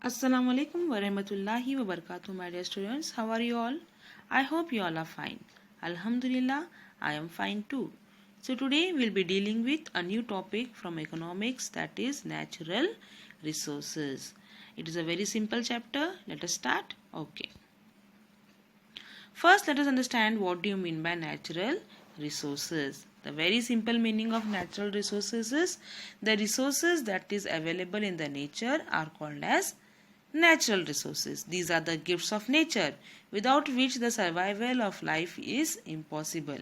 Assalamu alaikum wa rahmatullahi wa barakatuh, my dear students. How are you all? I hope you all are fine. Alhamdulillah, I am fine too. So today we'll be dealing with a new topic from economics, that is natural resources. It is a very simple chapter. Let us start. Okay. First, let us understand what do you mean by natural resources. The very simple meaning of natural resources is the resources that is available in the nature are called as natural resources. These are the gifts of nature without which the survival of life is impossible.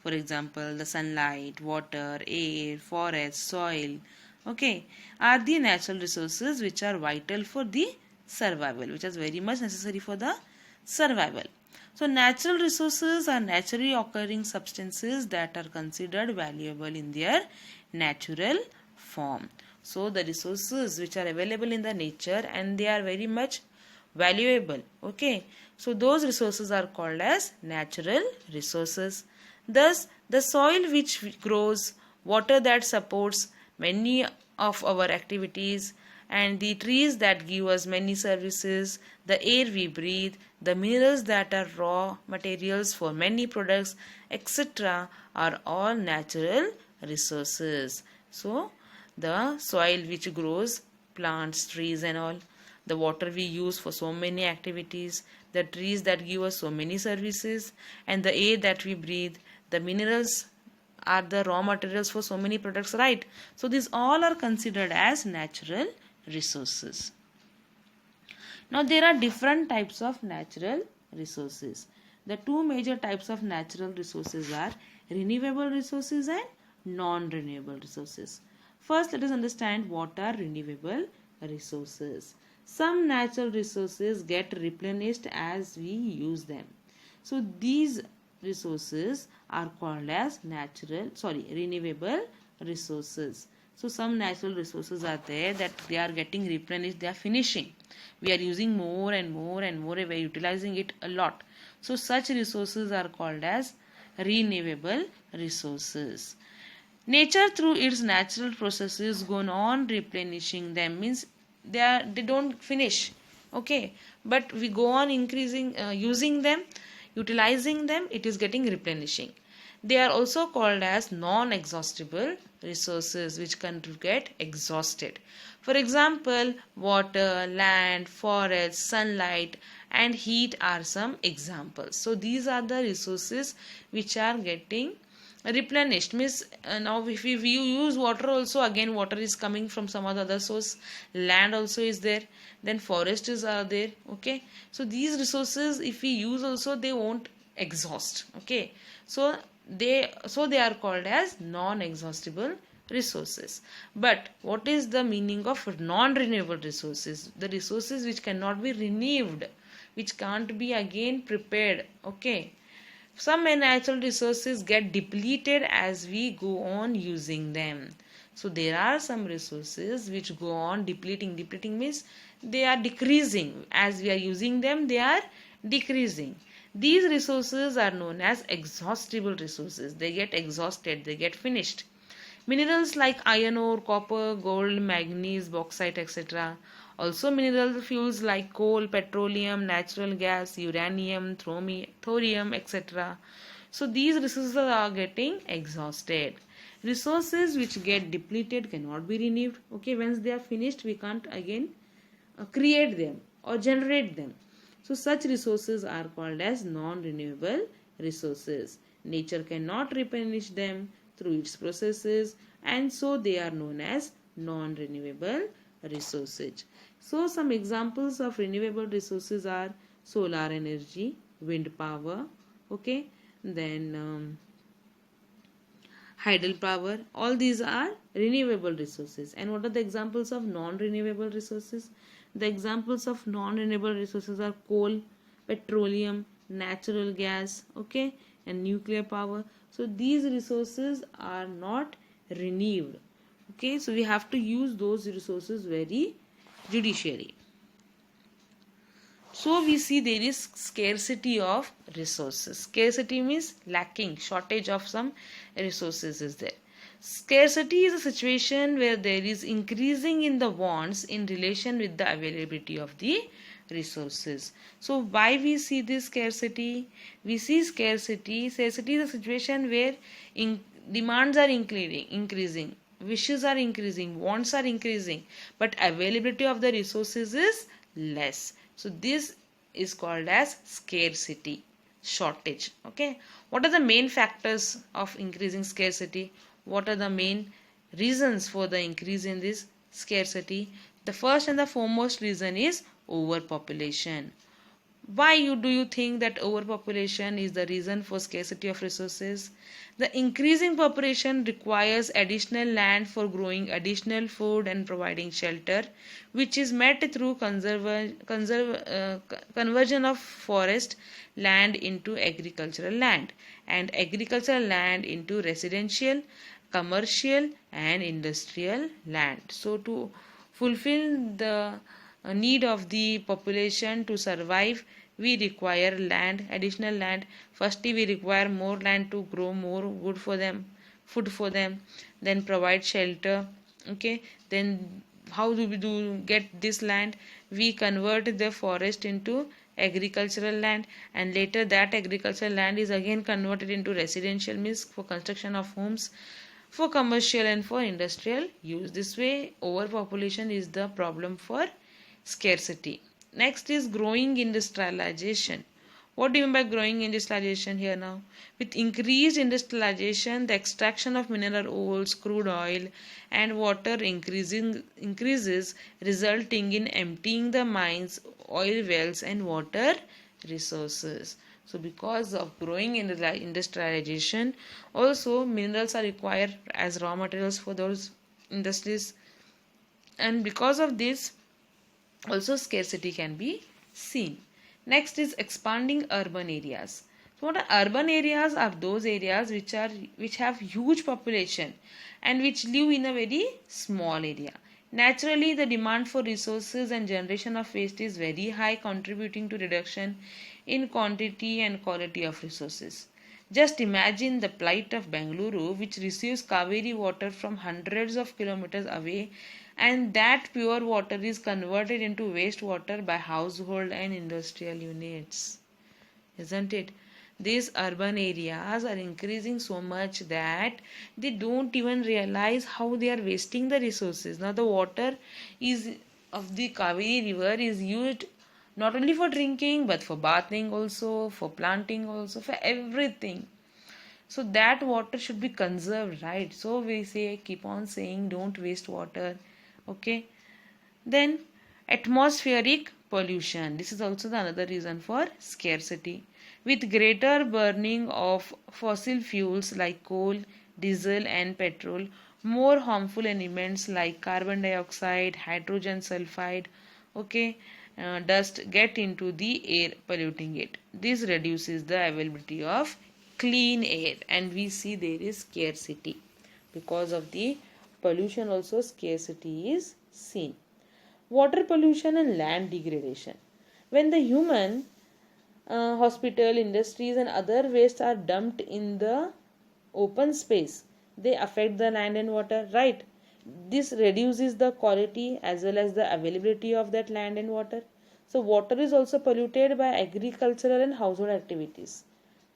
For example, the sunlight, water, air, forest, soil, okay, are the natural resources which are vital for the survival, which is very much necessary for the survival. So natural resources are naturally occurring substances that are considered valuable in their natural form. So the resources which are available in the nature and they are very much valuable. Okay. So those resources are called as natural resources. Thus the soil which grows, water that supports many of our activities, and the trees that give us many services, the air we breathe, the minerals that are raw materials for many products, etc., are all natural resources. So the soil which grows plants, trees and all, the water we use for so many activities, the trees that give us so many services, and the air that we breathe, the minerals are the raw materials for so many products, right? So these all are considered as natural resources. Now there are different types of natural resources. The two major types of natural resources are renewable resources and non-renewable resources. First, let us understand what are renewable resources. Some natural resources get replenished as we use them. So these resources are called as renewable resources. So some natural resources are there that they are getting replenished, they are finishing. We are using more and more and more, we are utilizing it a lot. So such resources are called as renewable resources. Nature through its natural processes go on replenishing them, means they don't finish, okay, but we go on increasing using them, utilizing them, it is getting replenishing. They are also called as non-exhaustible resources which can get exhausted. For example, water, land, forest, sunlight and heat are some examples. So these are the resources which are getting replenished, means now if we use water also, again water is coming from some other source, land also is there, then forests are there, okay. So these resources if we use also, they won't exhaust, okay. So they are called as non-exhaustible resources. But what is the meaning of non-renewable resources? The resources which cannot be renewed, which can't be again prepared, okay. Some natural resources get depleted as we go on using them. So there are some resources which go on depleting. Depleting means they are decreasing. As we are using them, they are decreasing. These resources are known as exhaustible resources. They get exhausted, they get finished. Minerals like iron ore, copper, gold, manganese, bauxite, etc. Also mineral fuels like coal, petroleum, natural gas, uranium, thorium, etc. So these resources are getting exhausted. Resources which get depleted cannot be renewed. Okay, once they are finished, we can't again create them or generate them. So such resources are called as non-renewable resources. Nature cannot replenish them through its processes, and so they are known as non-renewable resources. So some examples of renewable resources are solar energy, wind power, okay, then hydropower. All these are renewable resources. And what are the examples of non-renewable resources? The examples of non-renewable resources are coal, petroleum, natural gas, okay, and nuclear power. So these resources are not renewed, okay. So we have to use those resources very judiciously. So we see there is scarcity of resources. Scarcity means lacking, shortage of some resources is there. Scarcity is a situation where there is increasing in the wants in relation with the availability of the resources. So why we see this scarcity? We see scarcity. Scarcity is a situation where demands are increasing, wishes are increasing, wants are increasing, but availability of the resources is less. So this is called as scarcity, shortage. Okay, what are the main factors of increasing scarcity? What are the main reasons for the increase in this scarcity? The first and the foremost reason is overpopulation. Why do you think that overpopulation is the reason for scarcity of resources? The increasing population requires additional land for growing additional food and providing shelter, which is met through conversion of forest land into agricultural land and agricultural land into residential, commercial and industrial land. So to fulfill the need of the population to survive, we require land, additional land. Firstly, we require more land to grow more good for them, food for them, then provide shelter. Okay, then how do we get this land? We convert the forest into agricultural land, and later that agricultural land is again converted into residential, means for construction of homes, for commercial and for industrial use. This way overpopulation is the problem for scarcity. Next is growing industrialization. What do you mean by growing industrialization here now? With increased industrialization, the extraction of mineral oils, crude oil and water increases, resulting in emptying the mines, oil wells and water resources. So because of growing industrialization, also minerals are required as raw materials for those industries, and because of this also scarcity can be seen. Next is expanding urban areas. So what are urban areas? Are those areas which have huge population and which live in a very small area. Naturally, the demand for resources and generation of waste is very high, contributing to reduction in quantity and quality of resources. Just imagine the plight of Bengaluru, which receives Kaveri water from hundreds of kilometers away, and that pure water is converted into wastewater by household and industrial units. Isn't it? These urban areas are increasing so much that they don't even realize how they are wasting the resources. Now the water is of the Kaveri river is used not only for drinking but for bathing also, for planting also, for everything. So that water should be conserved, right? So we say, keep on saying, don't waste water. Okay. Then atmospheric pollution. This is also the another reason for scarcity. With greater burning of fossil fuels like coal, diesel and petrol, more harmful elements like carbon dioxide, hydrogen sulfide, okay, dust get into the air, polluting it. This reduces the availability of clean air, and we see there is scarcity. Because of the pollution also scarcity is seen. Water pollution and land degradation. When the human, hospital, industries and other waste are dumped in the open space, they affect the land and water, right? This reduces the quality as well as the availability of that land and water. So water is also polluted by agricultural and household activities.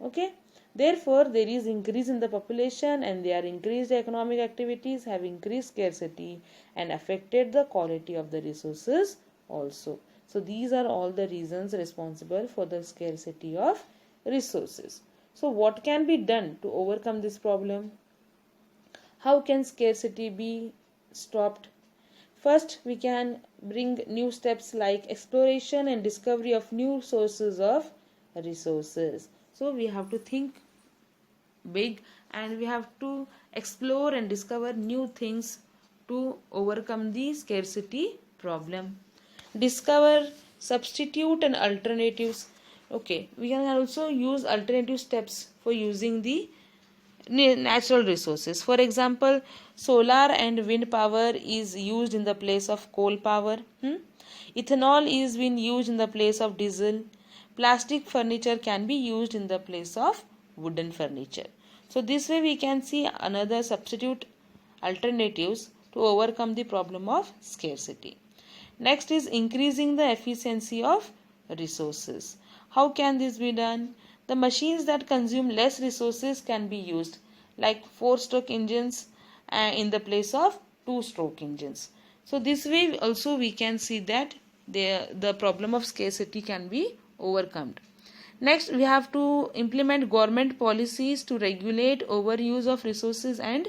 Okay, therefore there is increase in the population, and their increased economic activities have increased scarcity and affected the quality of the resources also. So these are all the reasons responsible for the scarcity of resources. So what can be done to overcome this problem? How can scarcity be stopped? First, we can bring new steps like exploration and discovery of new sources of resources. So we have to think big and we have to explore and discover new things to overcome the scarcity problem. Discover, substitute and alternatives. Okay, we can also use alternative steps for using the natural resources. For example, solar and wind power is used in the place of coal power. Ethanol is being used in the place of diesel. Plastic furniture can be used in the place of wooden furniture. So this way we can see another substitute alternatives to overcome the problem of scarcity. Next is increasing the efficiency of resources. How can this be done? The machines that consume less resources can be used, like 4-stroke engines in the place of 2-stroke engines. So this way also we can see that the problem of scarcity can be overcome. Next, we have to implement government policies to regulate overuse of resources and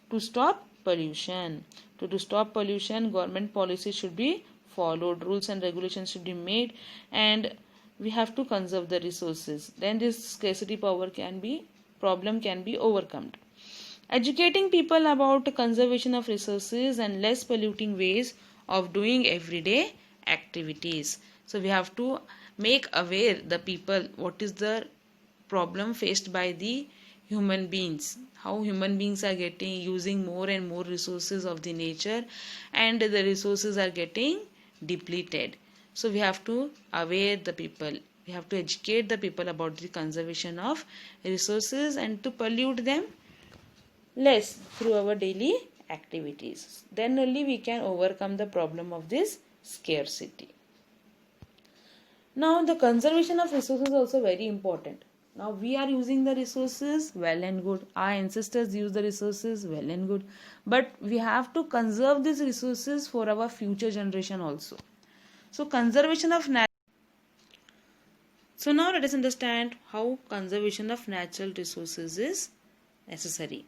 to stop pollution. To stop pollution, government policies should be followed, rules and regulations should be made, and we have to conserve the resources. Then this scarcity problem can be overcome. Educating people about conservation of resources and less polluting ways of doing everyday activities. So we have to make aware the people what is the problem faced by the human beings, how human beings are using more and more resources of the nature, and the resources are getting depleted. So we have to aware the people, we have to educate the people about the conservation of resources and to pollute them less through our daily activities. Then only we can overcome the problem of this scarcity. Now the conservation of resources is also very important. Now we are using the resources, well and good. Our ancestors used the resources, well and good. But we have to conserve these resources for our future generation also. So conservation of So now let us understand how conservation of natural resources is necessary.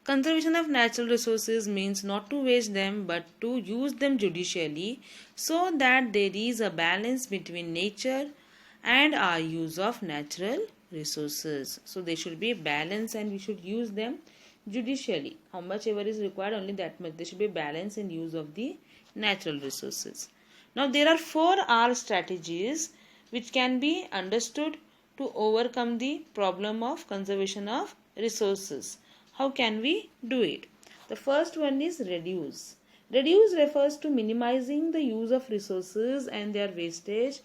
Conservation of natural resources means not to waste them but to use them judicially so that there is a balance between nature and our use of natural resources. So there should be a balance and we should use them judicially. How much ever is required, only that much. There should be a balance in use of the natural resources. Now there are 4 R strategies which can be understood to overcome the problem of conservation of resources. How can we do it? The first one is reduce. Reduce refers to minimizing the use of resources and their wastage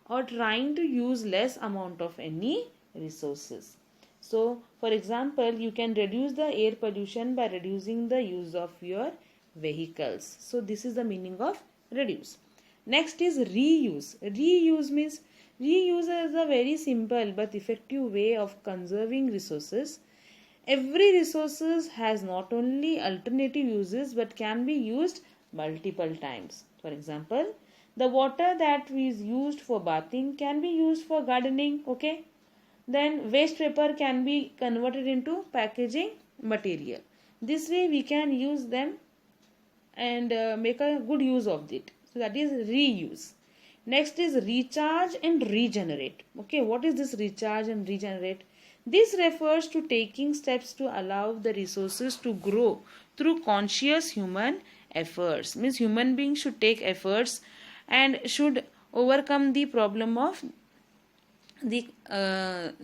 or trying to use less amount of any resources. So, for example, you can reduce the air pollution by reducing the use of your vehicles. So, this is the meaning of reduce. Next is reuse. Reuse means reuse is a very simple but effective way of conserving resources. Every resources has not only alternative uses but can be used multiple times. For example, the water that is used for bathing can be used for gardening, okay? Then waste paper can be converted into packaging material. This way we can use them and make a good use of it. So that is reuse. Next is recharge and regenerate. Okay, what is this recharge and regenerate? This refers to taking steps to allow the resources to grow through conscious human efforts. Means human beings should take efforts and should overcome the problem of the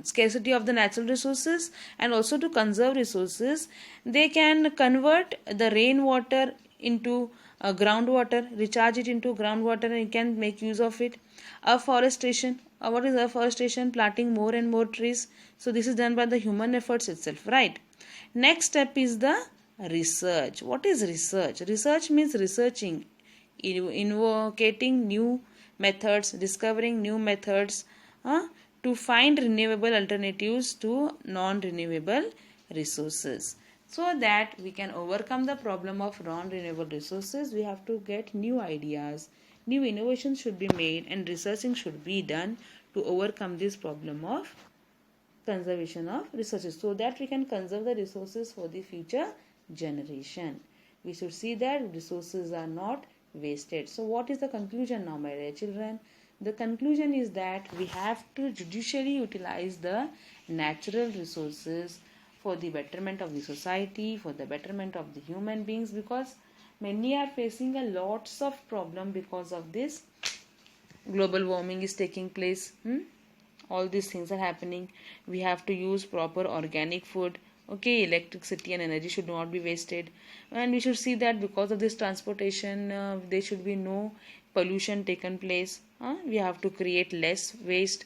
scarcity of the natural resources and also to conserve resources. They can convert the rainwater into groundwater, recharge it into groundwater, and you can make use of it. Afforestation. What is afforestation? Planting more and more trees. So this is done by the human efforts itself, right? Next step is the research. What is research? Research means researching, invocating new methods, discovering new methods to find renewable alternatives to non-renewable resources. So that we can overcome the problem of non-renewable resources, we have to get new ideas, new innovations should be made, and researching should be done to overcome this problem of conservation of resources so that we can conserve the resources for the future generation. We should see that resources are not wasted. So what is the conclusion now, my dear children? The conclusion is that we have to judicially utilize the natural resources for the betterment of the society, for the betterment of the human beings, because many are facing a lots of problem because of this. Global warming is taking place. All these things are happening. We have to use proper organic food. Okay, electricity and energy should not be wasted, and we should see that because of this transportation there should be no pollution taken place. We have to create less waste,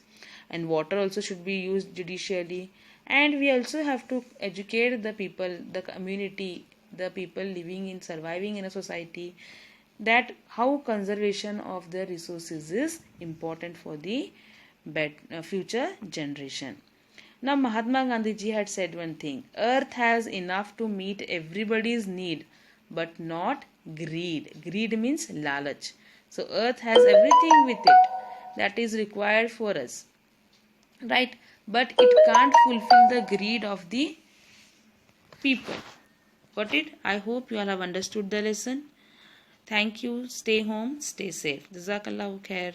and water also should be used judicially, and we also have to educate the people, the community, the people living in surviving in a society, that how conservation of the resources is important for the future generation. Now Mahatma Gandhi ji had said one thing: earth has enough to meet everybody's need, but not greed. Greed means lalach. So earth has everything with it that is required for us, right? But it can't fulfill the greed of the people. Got it? I hope you all have understood the lesson. Thank you. Stay home, stay safe. Jazakallahu khair.